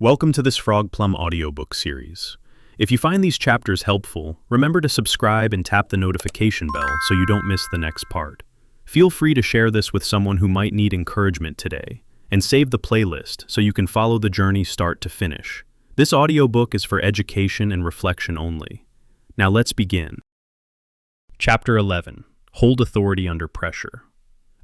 Welcome to this Frogplum audiobook series. If you find these chapters helpful, remember to subscribe and tap the notification bell so you don't miss the next part. Feel free to share this with someone who might need encouragement today, and save the playlist so you can follow the journey start to finish. This audiobook is for education and reflection only. Now let's begin. Chapter 11. Hold authority under pressure.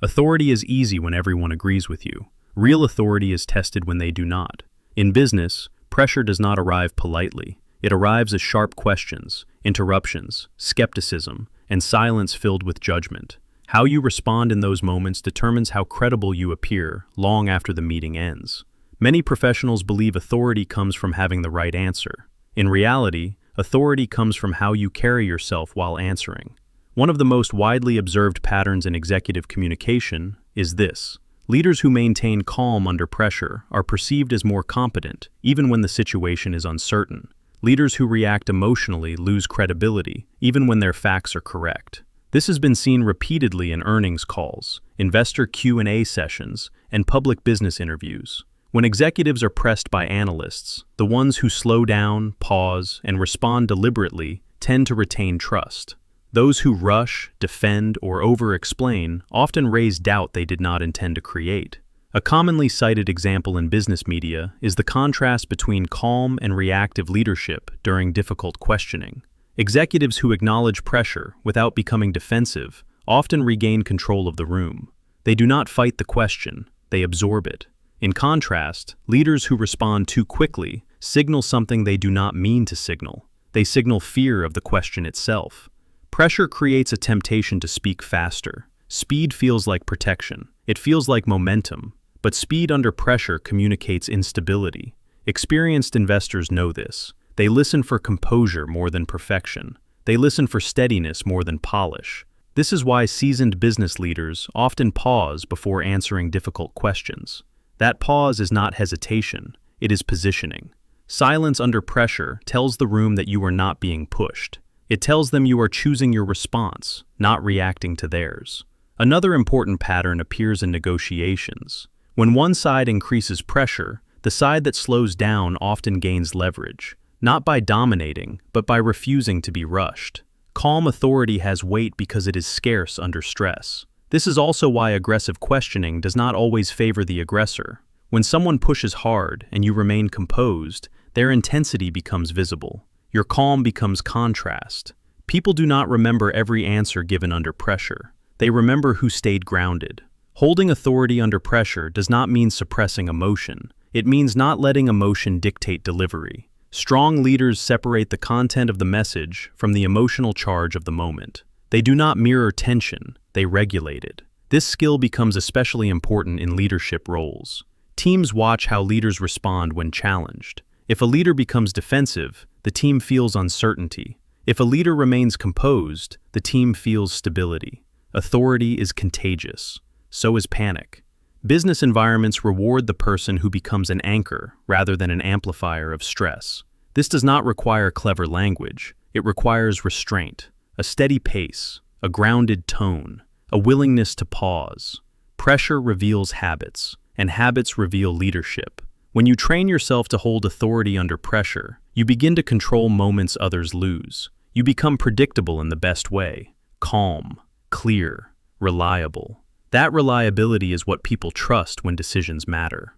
Authority is easy when everyone agrees with you. Real authority is tested when they do not. In business, pressure does not arrive politely. It arrives as sharp questions, interruptions, skepticism, and silence filled with judgment. How you respond in those moments determines how credible you appear long after the meeting ends. Many professionals believe authority comes from having the right answer. In reality, authority comes from how you carry yourself while answering. One of the most widely observed patterns in executive communication is this. Leaders who maintain calm under pressure are perceived as more competent, even when the situation is uncertain. Leaders who react emotionally lose credibility, even when their facts are correct. This has been seen repeatedly in earnings calls, investor Q&A sessions, and public business interviews. When executives are pressed by analysts, the ones who slow down, pause, and respond deliberately tend to retain trust. Those who rush, defend, or over-explain often raise doubt they did not intend to create. A commonly cited example in business media is the contrast between calm and reactive leadership during difficult questioning. Executives who acknowledge pressure without becoming defensive often regain control of the room. They do not fight the question, they absorb it. In contrast, leaders who respond too quickly signal something they do not mean to signal. They signal fear of the question itself. Pressure creates a temptation to speak faster. Speed feels like protection. It feels like momentum. But speed under pressure communicates instability. Experienced investors know this. They listen for composure more than perfection. They listen for steadiness more than polish. This is why seasoned business leaders often pause before answering difficult questions. That pause is not hesitation. It is positioning. Silence under pressure tells the room that you are not being pushed. It tells them you are choosing your response, not reacting to theirs. Another important pattern appears in negotiations. When one side increases pressure, the side that slows down often gains leverage, not by dominating, but by refusing to be rushed. Calm authority has weight because it is scarce under stress. This is also why aggressive questioning does not always favor the aggressor. When someone pushes hard and you remain composed, their intensity becomes visible. Your calm becomes contrast. People do not remember every answer given under pressure. They remember who stayed grounded. Holding authority under pressure does not mean suppressing emotion. It means not letting emotion dictate delivery. Strong leaders separate the content of the message from the emotional charge of the moment. They do not mirror tension, they regulate it. This skill becomes especially important in leadership roles. Teams watch how leaders respond when challenged. If a leader becomes defensive, the team feels uncertainty. If a leader remains composed, the team feels stability. Authority is contagious. So is panic. Business environments reward the person who becomes an anchor rather than an amplifier of stress. This does not require clever language. It requires restraint, a steady pace, a grounded tone, a willingness to pause. Pressure reveals habits, and habits reveal leadership. When you train yourself to hold authority under pressure, you begin to control moments others lose. You become predictable in the best way, calm, clear, reliable. That reliability is what people trust when decisions matter.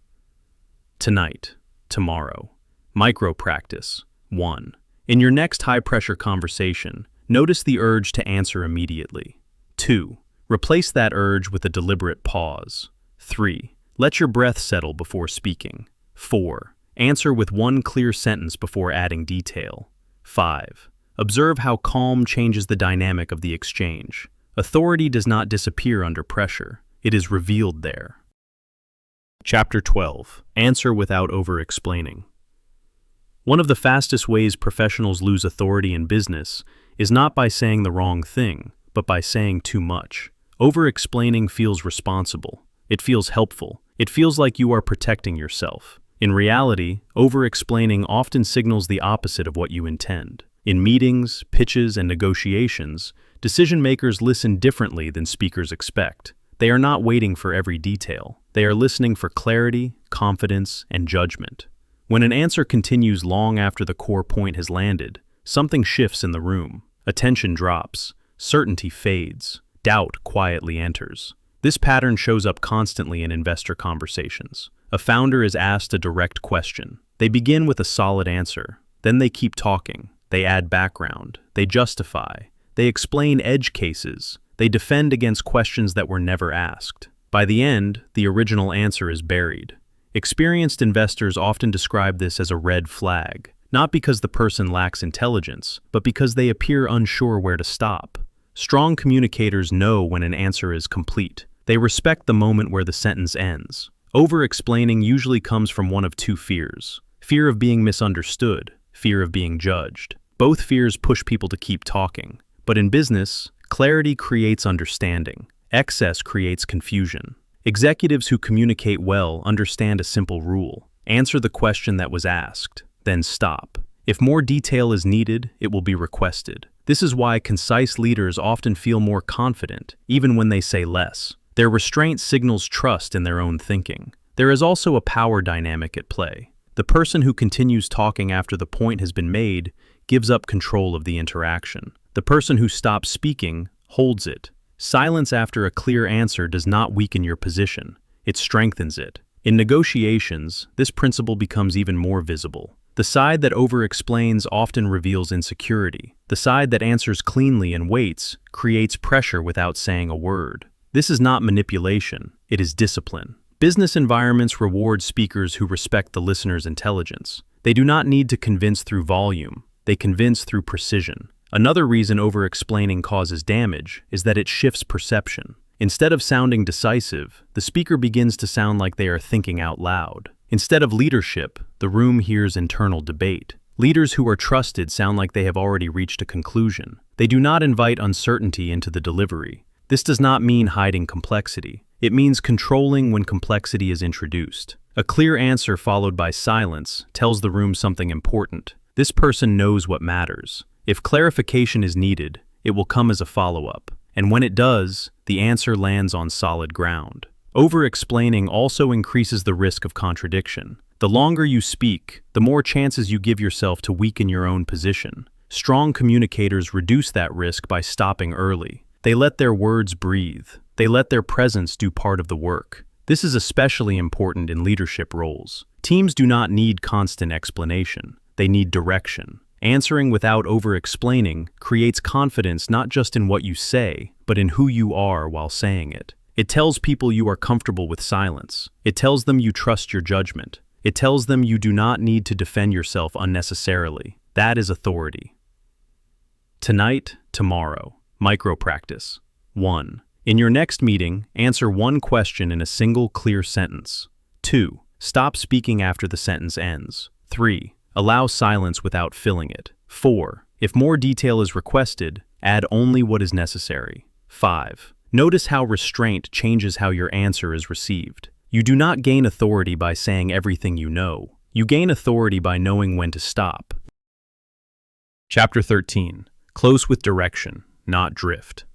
Tonight, tomorrow. Micro practice. 1. In your next high-pressure conversation, notice the urge to answer immediately. 2. Replace that urge with a deliberate pause. 3. Let your breath settle before speaking. 4. Answer with one clear sentence before adding detail. 5. Observe how calm changes the dynamic of the exchange. Authority does not disappear under pressure. It is revealed there. Chapter 12. Answer without over-explaining. One of the fastest ways professionals lose authority in business is not by saying the wrong thing, but by saying too much. Over-explaining feels responsible. It feels helpful. It feels like you are protecting yourself. In reality, over-explaining often signals the opposite of what you intend. In meetings, pitches, and negotiations, decision-makers listen differently than speakers expect. They are not waiting for every detail. They are listening for clarity, confidence, and judgment. When an answer continues long after the core point has landed, something shifts in the room. Attention drops, certainty fades, doubt quietly enters. This pattern shows up constantly in investor conversations. A founder is asked a direct question. They begin with a solid answer. Then they keep talking. They add background. They justify. They explain edge cases. They defend against questions that were never asked. By the end, the original answer is buried. Experienced investors often describe this as a red flag, not because the person lacks intelligence, but because they appear unsure where to stop. Strong communicators know when an answer is complete. They respect the moment where the sentence ends. Over-explaining usually comes from one of two fears: fear of being misunderstood, fear of being judged. Both fears push people to keep talking. But in business, clarity creates understanding. Excess creates confusion. Executives who communicate well understand a simple rule: answer the question that was asked, then stop. If more detail is needed, it will be requested. This is why concise leaders often feel more confident, even when they say less. Their restraint signals trust in their own thinking. There is also a power dynamic at play. The person who continues talking after the point has been made gives up control of the interaction. The person who stops speaking holds it. Silence after a clear answer does not weaken your position. It strengthens it. In negotiations, this principle becomes even more visible. The side that over-explains often reveals insecurity. The side that answers cleanly and waits creates pressure without saying a word. This is not manipulation, it is discipline. Business environments reward speakers who respect the listener's intelligence. They do not need to convince through volume, they convince through precision. Another reason over-explaining causes damage is that it shifts perception. Instead of sounding decisive, the speaker begins to sound like they are thinking out loud. Instead of leadership, the room hears internal debate. Leaders who are trusted sound like they have already reached a conclusion. They do not invite uncertainty into the delivery. This does not mean hiding complexity. It means controlling when complexity is introduced. A clear answer followed by silence tells the room something important. This person knows what matters. If clarification is needed, it will come as a follow-up. And when it does, the answer lands on solid ground. Over-explaining also increases the risk of contradiction. The longer you speak, the more chances you give yourself to weaken your own position. Strong communicators reduce that risk by stopping early. They let their words breathe. They let their presence do part of the work. This is especially important in leadership roles. Teams do not need constant explanation. They need direction. Answering without over-explaining creates confidence not just in what you say, but in who you are while saying it. It tells people you are comfortable with silence. It tells them you trust your judgment. It tells them you do not need to defend yourself unnecessarily. That is authority. Tonight, tomorrow. Micro-practice. 1. In your next meeting, answer one question in a single clear sentence. 2. Stop speaking after the sentence ends. 3. Allow silence without filling it. 4. If more detail is requested, add only what is necessary. 5. Notice how restraint changes how your answer is received. You do not gain authority by saying everything you know. You gain authority by knowing when to stop. Chapter 13. Close with direction, not drift.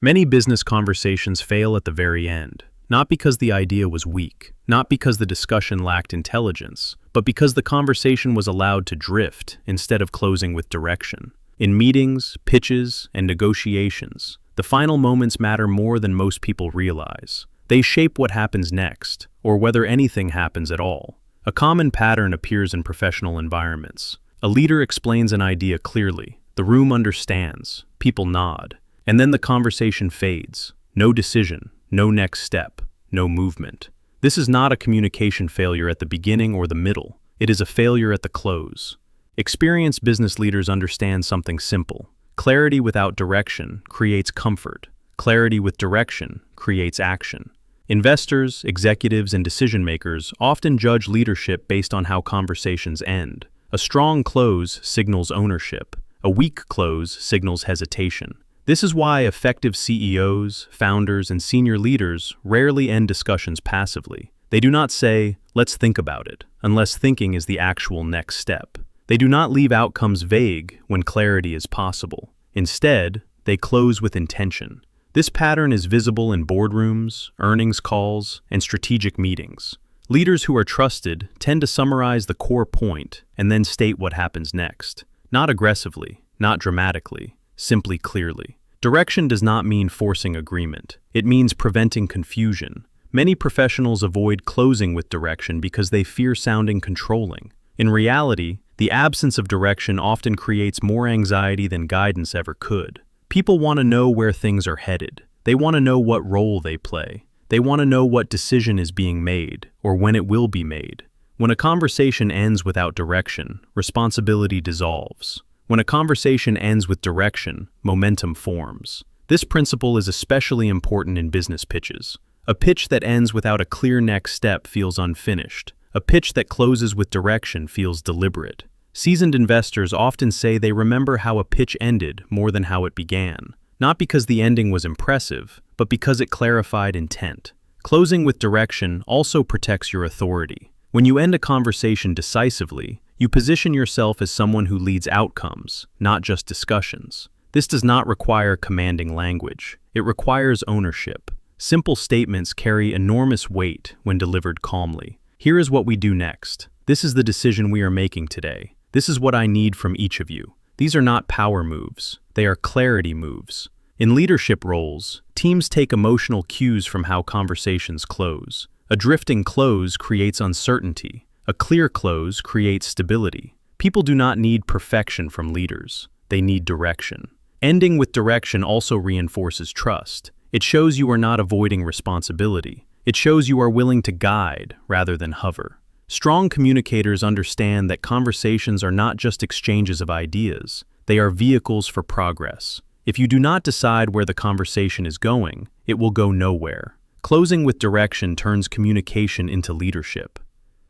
Many business conversations fail at the very end, not because the idea was weak, not because the discussion lacked intelligence, but because the conversation was allowed to drift instead of closing with direction. In meetings, pitches, and negotiations, the final moments matter more than most people realize. They shape what happens next, or whether anything happens at all. A common pattern appears in professional environments. A leader explains an idea clearly. The room understands. People nod. And then the conversation fades. No decision, no next step, no movement. This is not a communication failure at the beginning or the middle. It is a failure at the close. Experienced business leaders understand something simple. Clarity without direction creates comfort. Clarity with direction creates action. Investors, executives, and decision-makers often judge leadership based on how conversations end. A strong close signals ownership. A weak close signals hesitation. This is why effective CEOs, founders, and senior leaders rarely end discussions passively. They do not say, "Let's think about it," unless thinking is the actual next step. They do not leave outcomes vague when clarity is possible. Instead, they close with intention. This pattern is visible in boardrooms, earnings calls, and strategic meetings. Leaders who are trusted tend to summarize the core point and then state what happens next. Not aggressively, not dramatically, simply clearly. Direction does not mean forcing agreement. It means preventing confusion. Many professionals avoid closing with direction because they fear sounding controlling. In reality, the absence of direction often creates more anxiety than guidance ever could. People want to know where things are headed. They want to know what role they play. They want to know what decision is being made, or when it will be made. When a conversation ends without direction, responsibility dissolves. When a conversation ends with direction, momentum forms. This principle is especially important in business pitches. A pitch that ends without a clear next step feels unfinished. A pitch that closes with direction feels deliberate. Seasoned investors often say they remember how a pitch ended more than how it began, not because the ending was impressive, but because it clarified intent. Closing with direction also protects your authority. When you end a conversation decisively, you position yourself as someone who leads outcomes, not just discussions. This does not require commanding language. It requires ownership. Simple statements carry enormous weight when delivered calmly. Here is what we do next. This is the decision we are making today. This is what I need from each of you. These are not power moves. They are clarity moves. In leadership roles, teams take emotional cues from how conversations close. A drifting close creates uncertainty. A clear close creates stability. People do not need perfection from leaders. They need direction. Ending with direction also reinforces trust. It shows you are not avoiding responsibility. It shows you are willing to guide rather than hover. Strong communicators understand that conversations are not just exchanges of ideas. They are vehicles for progress. If you do not decide where the conversation is going, it will go nowhere. Closing with direction turns communication into leadership.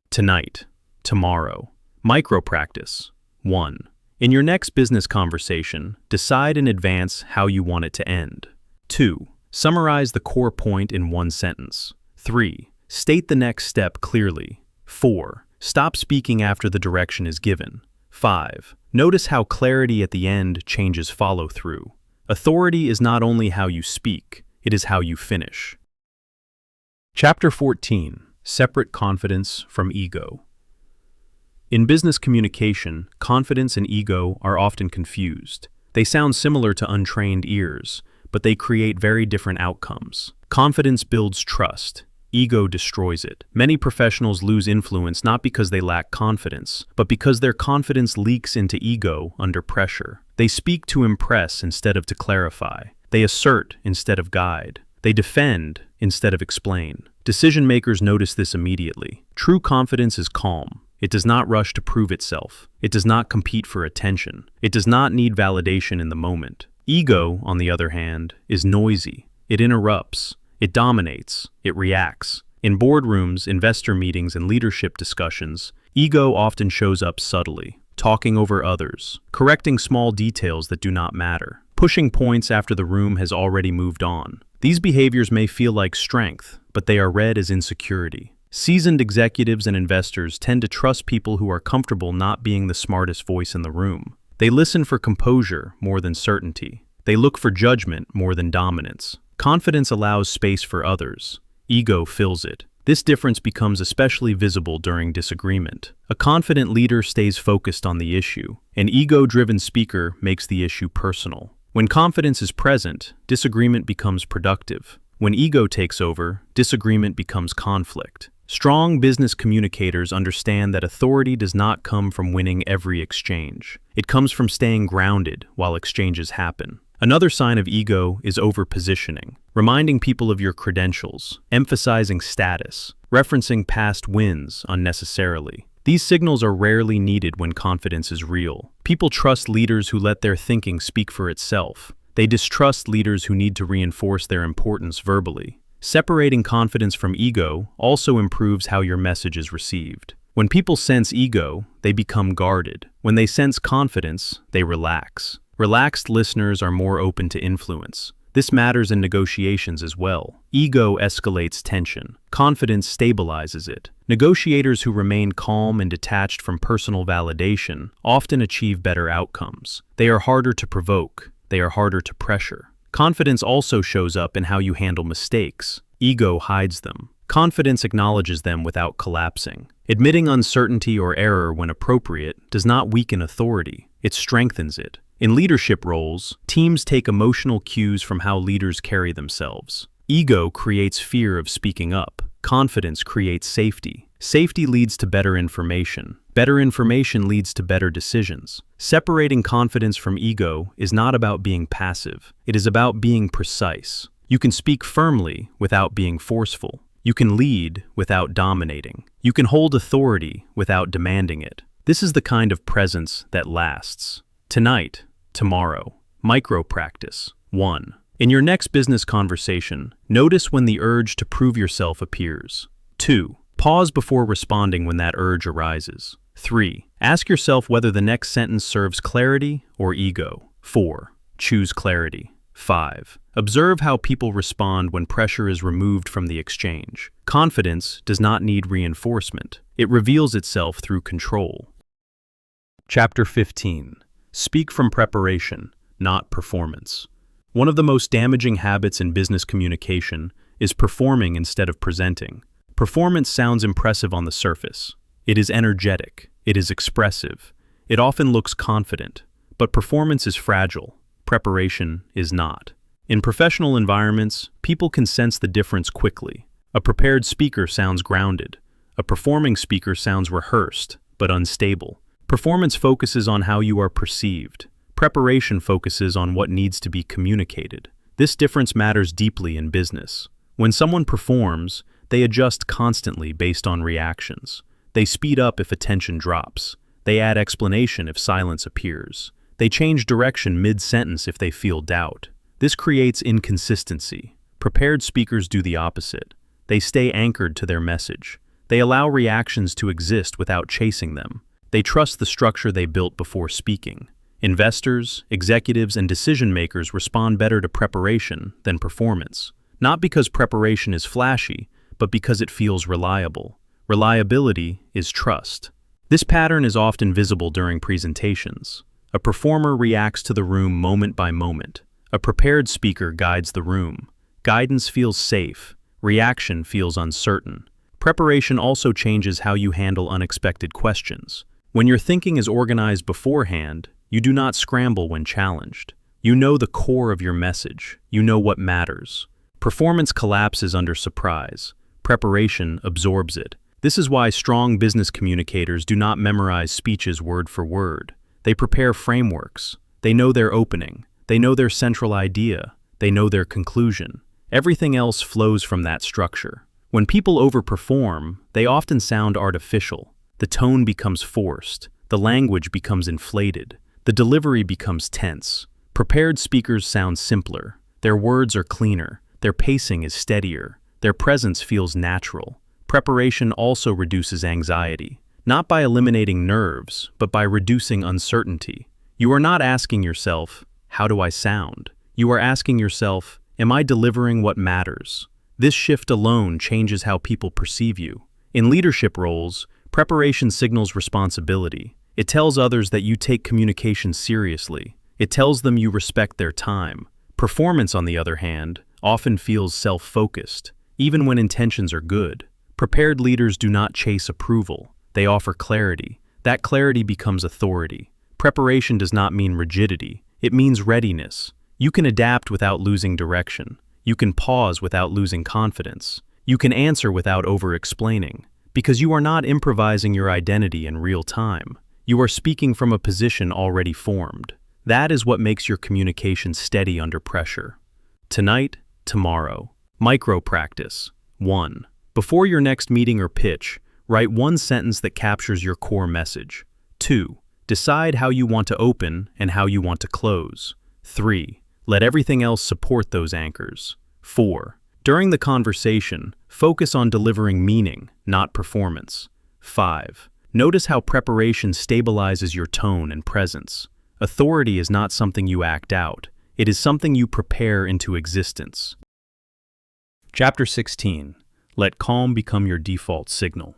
Tonight, tomorrow. Micro practice. 1. In your next business conversation, decide in advance how you want it to end. 2. Summarize the core point in one sentence. 3. State the next step clearly. 4. Stop speaking after the direction is given. 5. Notice how clarity at the end changes follow-through. Authority is not only how you speak, it is how you finish. Chapter 14. Separate confidence from ego. In business communication, confidence and ego are often confused. They sound similar to untrained ears, but they create very different outcomes. Confidence builds trust. Ego destroys it. Many professionals lose influence not because they lack confidence, but because their confidence leaks into ego under pressure. They speak to impress instead of to clarify. They assert instead of guide. They defend instead of explain. Decision makers notice this immediately. True confidence is calm. It does not rush to prove itself. It does not compete for attention. It does not need validation in the moment. Ego, on the other hand, is noisy. It interrupts. It dominates. It reacts. In boardrooms, investor meetings, and leadership discussions, ego often shows up subtly, talking over others, correcting small details that do not matter, pushing points after the room has already moved on. These behaviors may feel like strength, but they are read as insecurity. Seasoned executives and investors tend to trust people who are comfortable not being the smartest voice in the room. They listen for composure more than certainty. They look for judgment more than dominance. Confidence allows space for others. Ego fills it. This difference becomes especially visible during disagreement. A confident leader stays focused on the issue. An ego-driven speaker makes the issue personal. When confidence is present, disagreement becomes productive. When ego takes over, disagreement becomes conflict. Strong business communicators understand that authority does not come from winning every exchange. It comes from staying grounded while exchanges happen. Another sign of ego is overpositioning, reminding people of your credentials, emphasizing status, referencing past wins unnecessarily. These signals are rarely needed when confidence is real. People trust leaders who let their thinking speak for itself. They distrust leaders who need to reinforce their importance verbally. Separating confidence from ego also improves how your message is received. When people sense ego, they become guarded. When they sense confidence, they relax. Relaxed listeners are more open to influence. This matters in negotiations as well. Ego escalates tension. Confidence stabilizes it. Negotiators who remain calm and detached from personal validation often achieve better outcomes. They are harder to provoke. They are harder to pressure. Confidence also shows up in how you handle mistakes. Ego hides them. Confidence acknowledges them without collapsing. Admitting uncertainty or error when appropriate does not weaken authority, it strengthens it. In leadership roles, teams take emotional cues from how leaders carry themselves. Ego creates fear of speaking up. Confidence creates safety. Safety leads to better information. Better information leads to better decisions. Separating confidence from ego is not about being passive. It is about being precise. You can speak firmly without being forceful. You can lead without dominating. You can hold authority without demanding it. This is the kind of presence that lasts. Tonight, tomorrow, micro practice. 1. In your next business conversation, notice when the urge to prove yourself appears. 2. Pause before responding when that urge arises. 3. Ask yourself whether the next sentence serves clarity or ego. 4. Choose clarity. 5. Observe how people respond when pressure is removed from the exchange. Confidence does not need reinforcement. It reveals itself through control. Chapter 15. Speak from preparation, not performance. One of the most damaging habits in business communication is performing instead of presenting. Performance sounds impressive on the surface. It is energetic. It is expressive. It often looks confident. But performance is fragile. Preparation is not. In professional environments, people can sense the difference quickly. A prepared speaker sounds grounded. A performing speaker sounds rehearsed, but unstable. Performance focuses on how you are perceived. Preparation focuses on what needs to be communicated. This difference matters deeply in business. When someone performs, they adjust constantly based on reactions. They speed up if attention drops. They add explanation if silence appears. They change direction mid-sentence if they feel doubt. This creates inconsistency. Prepared speakers do the opposite. They stay anchored to their message. They allow reactions to exist without chasing them. They trust the structure they built before speaking. Investors, executives, and decision-makers respond better to preparation than performance. Not because preparation is flashy, but because it feels reliable. Reliability is trust. This pattern is often visible during presentations. A performer reacts to the room moment by moment. A prepared speaker guides the room. Guidance feels safe. Reaction feels uncertain. Preparation also changes how you handle unexpected questions. When your thinking is organized beforehand, you do not scramble when challenged. You know the core of your message. You know what matters. Performance collapses under surprise. Preparation absorbs it. This is why strong business communicators do not memorize speeches word for word. They prepare frameworks. They know their opening. They know their central idea. They know their conclusion. Everything else flows from that structure. When people overperform, they often sound artificial. The tone becomes forced. The language becomes inflated. The delivery becomes tense. Prepared speakers sound simpler. Their words are cleaner. Their pacing is steadier. Their presence feels natural. Preparation also reduces anxiety, not by eliminating nerves, but by reducing uncertainty. You are not asking yourself, how do I sound? You are asking yourself, am I delivering what matters? This shift alone changes how people perceive you. In leadership roles, preparation signals responsibility. It tells others that you take communication seriously. It tells them you respect their time. Performance, on the other hand, often feels self-focused, even when intentions are good. Prepared leaders do not chase approval. They offer clarity. That clarity becomes authority. Preparation does not mean rigidity. It means readiness. You can adapt without losing direction. You can pause without losing confidence. You can answer without over-explaining, because you are not improvising your identity in real time. You are speaking from a position already formed. That is what makes your communication steady under pressure. Tonight, tomorrow. Micro practice. 1. Before your next meeting or pitch, write one sentence that captures your core message. 2. Decide how you want to open and how you want to close. 3. Let everything else support those anchors. 4. During the conversation, focus on delivering meaning, not performance. 5. Notice how preparation stabilizes your tone and presence. Authority is not something you act out. It is something you prepare into existence. Chapter 16. Let calm become your default signal.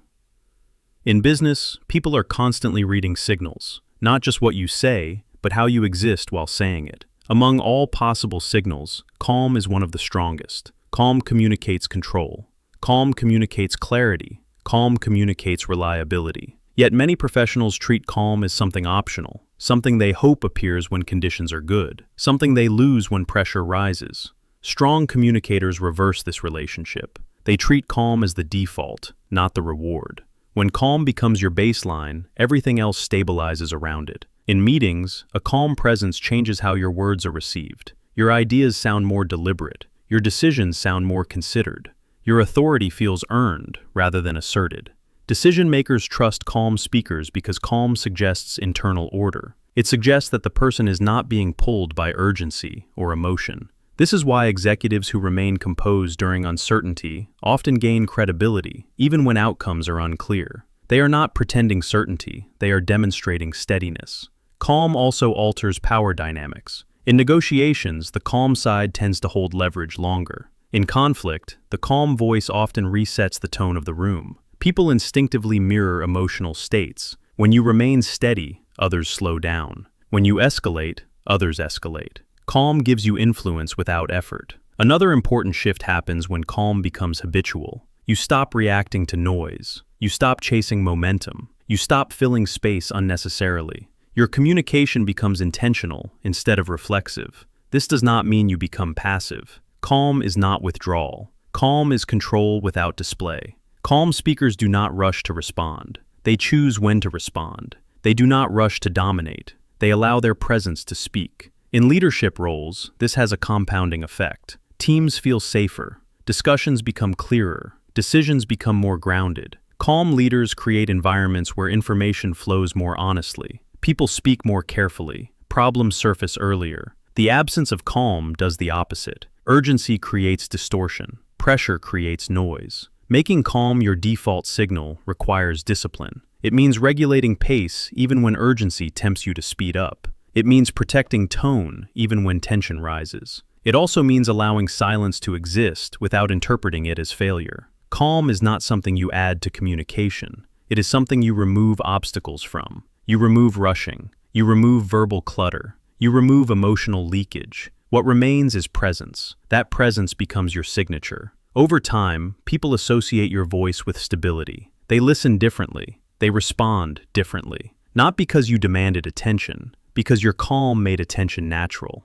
In business, people are constantly reading signals, not just what you say, but how you exist while saying it. Among all possible signals, calm is one of the strongest. Calm communicates control. Calm communicates clarity. Calm communicates reliability. Yet many professionals treat calm as something optional, something they hope appears when conditions are good, something they lose when pressure rises. Strong communicators reverse this relationship. They treat calm as the default, not the reward. When calm becomes your baseline, everything else stabilizes around it. In meetings, a calm presence changes how your words are received. Your ideas sound more deliberate. Your decisions sound more considered. Your authority feels earned rather than asserted. Decision makers trust calm speakers because calm suggests internal order. It suggests that the person is not being pulled by urgency or emotion. This is why executives who remain composed during uncertainty often gain credibility, even when outcomes are unclear. They are not pretending certainty, they are demonstrating steadiness. Calm also alters power dynamics. In negotiations, the calm side tends to hold leverage longer. In conflict, the calm voice often resets the tone of the room. People instinctively mirror emotional states. When you remain steady, others slow down. When you escalate, others escalate. Calm gives you influence without effort. Another important shift happens when calm becomes habitual. You stop reacting to noise. You stop chasing momentum. You stop filling space unnecessarily. Your communication becomes intentional instead of reflexive. This does not mean you become passive. Calm is not withdrawal. Calm is control without display. Calm speakers do not rush to respond. They choose when to respond. They do not rush to dominate. They allow their presence to speak. In leadership roles, this has a compounding effect. Teams feel safer. Discussions become clearer. Decisions become more grounded. Calm leaders create environments where information flows more honestly. People speak more carefully. Problems surface earlier. The absence of calm does the opposite. Urgency creates distortion. Pressure creates noise. Making calm your default signal requires discipline. It means regulating pace even when urgency tempts you to speed up. It means protecting tone even when tension rises. It also means allowing silence to exist without interpreting it as failure. Calm is not something you add to communication. It is something you remove obstacles from. You remove rushing. You remove verbal clutter. You remove emotional leakage. What remains is presence. That presence becomes your signature. Over time, people associate your voice with stability. They listen differently. They respond differently. Not because you demanded attention, because your calm made attention natural.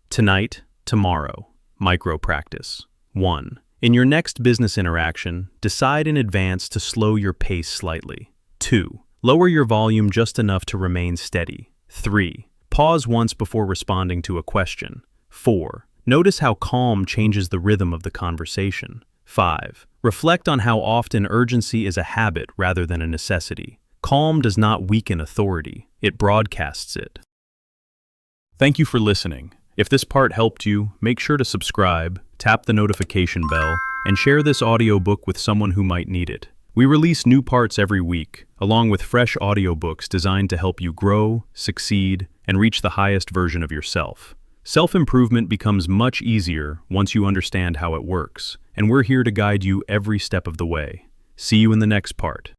Tonight, tomorrow, micro practice. 1. In your next business interaction, decide in advance to slow your pace slightly. 2. Lower your volume just enough to remain steady. 3. Pause once before responding to a question. 4. Notice how calm changes the rhythm of the conversation. 5. Reflect on how often urgency is a habit rather than a necessity. Calm does not weaken authority, it broadcasts it. Thank you for listening. If this part helped you, make sure to subscribe, tap the notification bell, and share this audiobook with someone who might need it. We release new parts every week, along with fresh audiobooks designed to help you grow, succeed, and reach the highest version of yourself. Self-improvement becomes much easier once you understand how it works, and we're here to guide you every step of the way. See you in the next part.